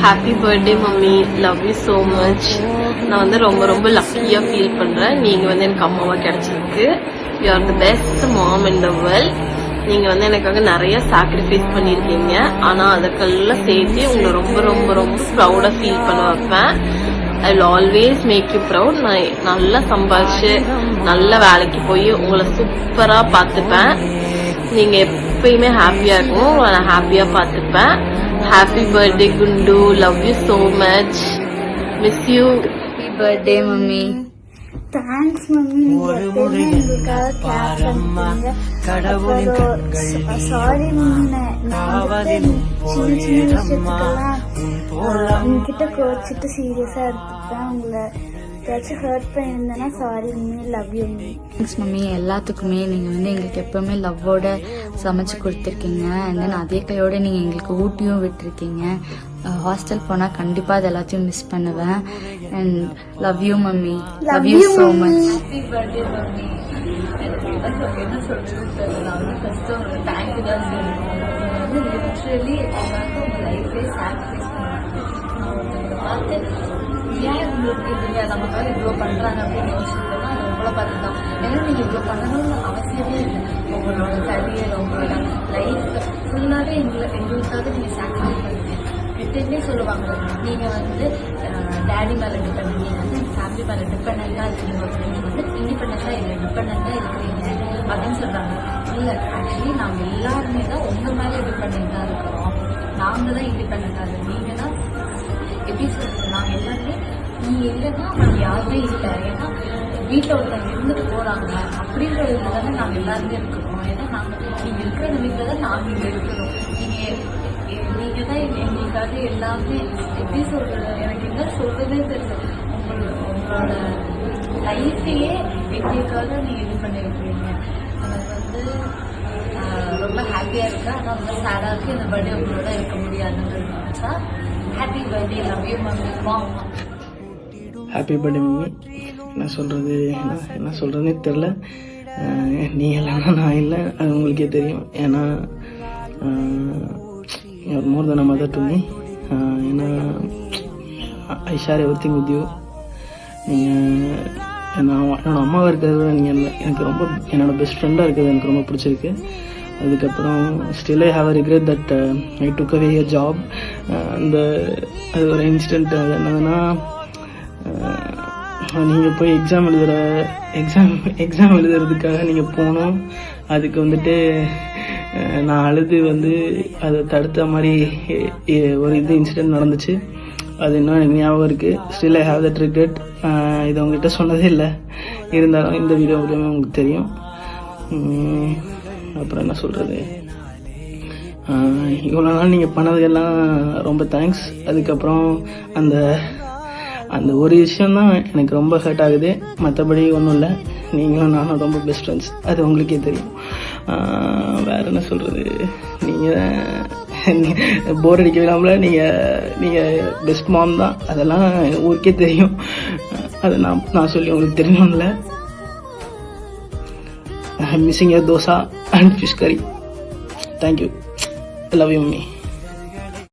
Happy birthday mummy, love you so much. நான் வந்து ரொம்ப ரொம்ப லக்கியாக ஃபீல் பண்ணுறேன். நீங்கள் வந்து எனக்கு அம்மாவாக கிடைச்சிருக்கு. You are the best mom in the world. நீங்கள் வந்து எனக்காக நிறைய சாக்ரிஃபைஸ் பண்ணியிருக்கீங்க. ஆனால் அதுக்கெல்லாம் சேர்த்து உங்களை ரொம்ப ரொம்ப ரொம்ப ப்ரௌடாக ஃபீல் பண்ண வைப்பேன். I will always make you proud. நான் நல்லா சம்பாதிச்சு நல்ல வேலைக்கு போய் உங்களை சூப்பராக பார்த்துப்பேன். நீங்கள் எப்பயுமே ஹாப்பியாக இருக்கணும். நான் ஹாப்பியாக பார்த்துப்பேன். Happy birthday Gundu, love you so much, miss you. Happy birthday mummy. Thanks mummy. கடவுளின் கண்கள் சாரி mummy, நான் கிட்ட கோச்சிட்டு சீரியஸா இருப்பேன். உங்களை ஏதாச்சும் ஹர்ட் பண்ணியிருந்தேன்னா sorry mummy, love you mummy. Thanks mummy. எல்லாத்துக்குமே நீங்கள் வந்து எங்களுக்கு எப்பவுமே லவ்வோட சமைச்சு கொடுத்துருக்கீங்க. அண்ட் தென் அதே கையோட நீங்கள் எங்களுக்கு ஊட்டியும் விட்டுருக்கீங்க. ஹாஸ்டல் போனால் கண்டிப்பாக அது எல்லாத்தையும் மிஸ் பண்ணுவேன். And love you mummy, love you so much. Happy birthday mummy. என்ன சொல்றது தெரியல. நான் வந்து ஃபர்ஸ்ட் உங்களுக்கு தேங்க்யூ தான் சொல்லணும். வந்து லிட்ரலி எல்லாருக்கும் உங்கள் லைஃபே சாக்ரிஃபைஸ் பண்ணுறாங்க. நான் ஒருத்தவங்களை பார்த்து ஏன் உங்களுக்கு இதுங்க நமக்காக இவ்வளோ பண்ணுறாங்க அப்படின்னு யோசிச்சுன்னா அது உங்களை பார்த்து தான். ஏன்னா நீங்கள் இவ்வளோ பண்ணணும்னு அவசியமே இல்லை. உங்களோட கரியர், உங்களோட லைஃப் ஃபுல்லாகவே எங்களுக்காக நீங்கள் சாக்ரிஃபைஸ் பண்ணுறீங்க. எப்பயுமே சொல்லுவாங்க, நீங்கள் வந்து டேடி மேலே டிபெண்ட், நீங்கள் வந்து ஃபேமிலி மேலே டிபெண்டாக இருக்கீங்க, நீங்கள் வந்து இண்டிபெண்டாக இல்லை டிபெண்டாக இருக்கிறீங்க அப்படின்னு சொல்கிறாங்க. இல்லை, ஆக்சுவலி நாங்கள் எல்லாருமே தான் உங்கள் மேலே டிபெண்டாக இருக்கிறோம். நாங்கள் தான் இண்டிபெண்டாக இருக்கோம். நீங்கள் தான் எப்படி சொல்றது, நாங்கள் எல்லாருமே நீங்க இல்லைன்னா நாங்கள் யாருமே இல்லை. ஏன்னா வீட்டில் ஒருத்தவங்க இருந்துட்டு போறாங்க அப்படின்ற ஒரு தானே நாங்கள் எல்லாருமே இருக்கிறோம். ஏன்னா நாங்கள் நீங்கள் இருக்கிற நம்பிக்கை தான் நாங்கள் இங்கே இருக்கிறோம். நீங்கள் தான் எங்களுக்காக எல்லாமே எப்படி சொல்றது, எனக்கு என்ன சொல்றதே தெரியல. உங்களோட லைஃபையே எங்களுக்காக நீங்கள் இது பண்ணிருக்கீங்க. எனக்கு வந்து ரொம்ப ஹாப்பியாக இருக்கேன். ஆனால் ரொம்ப சேடாக இருக்குது. இந்த பர்த்டே உங்களோட இருக்க முடியாதுன்னு நினச்சா. Happy birthday, love you mummy. Happy birthday mummy. என்ன சொல்கிறதுனே தெரில. நீ இல்லைன்னா நான் இல்லை, அது உங்களுக்கே தெரியும். ஏன்னா மோர் தென் அ மதர் டு மீ. ஏன்னா ஐ share every thing with you. நீங்கள் என்னோட அம்மாவாக இருக்கிறது நீங்கள் எனக்கு ரொம்ப என்னோட பெஸ்ட் ஃப்ரெண்டாக இருக்கிறது எனக்கு ரொம்ப பிடிச்சிருக்கு. அதுக்கப்புறம் still I have a regret that I took away a job. அது ஒரு இன்சிடென்ட். அது என்னதுன்னா, நீங்கள் போய் எக்ஸாம் எழுதுறதுக்காக நீங்கள் போகணும். அதுக்கு வந்துட்டு நான் அழுது வந்து அதை தடுத்த மாதிரி ஒரு இன்சிடென்ட் நடந்துச்சு. அது இன்னும் எனக்கு ஞாபகம் இருக்குது. Still I have that regret. இது உங்ககிட்ட சொன்னதே இல்லை, இருந்தாலும் இந்த வீடியோ மூலியமாக உங்களுக்கு தெரியும். அப்புறம் என்ன சொல்கிறது, இவ்வளோ நாள் நீங்கள் பண்ணதுக்கெல்லாம் ரொம்ப தேங்க்ஸ். அதுக்கப்புறம் அந்த ஒரு விஷயந்தான் எனக்கு ரொம்ப ஹர்ட் ஆகுது. மற்றபடி ஒன்றும் இல்லை. நீங்களும் நானும் ரொம்ப பெஸ்ட் ஃப்ரெண்ட்ஸ், அது உங்களுக்கே தெரியும். வேறு என்ன சொல்கிறது, நீங்கள் போர் அடிக்க விடாமல் நீங்கள் பெஸ்ட் மாம் தான், அதெல்லாம் ஊருக்கே தெரியும். அதை நான் சொல்லி உங்களுக்கு தெரியணும்ல. I'm missing your dosa and fish curry. Thank you. I love you, mummy.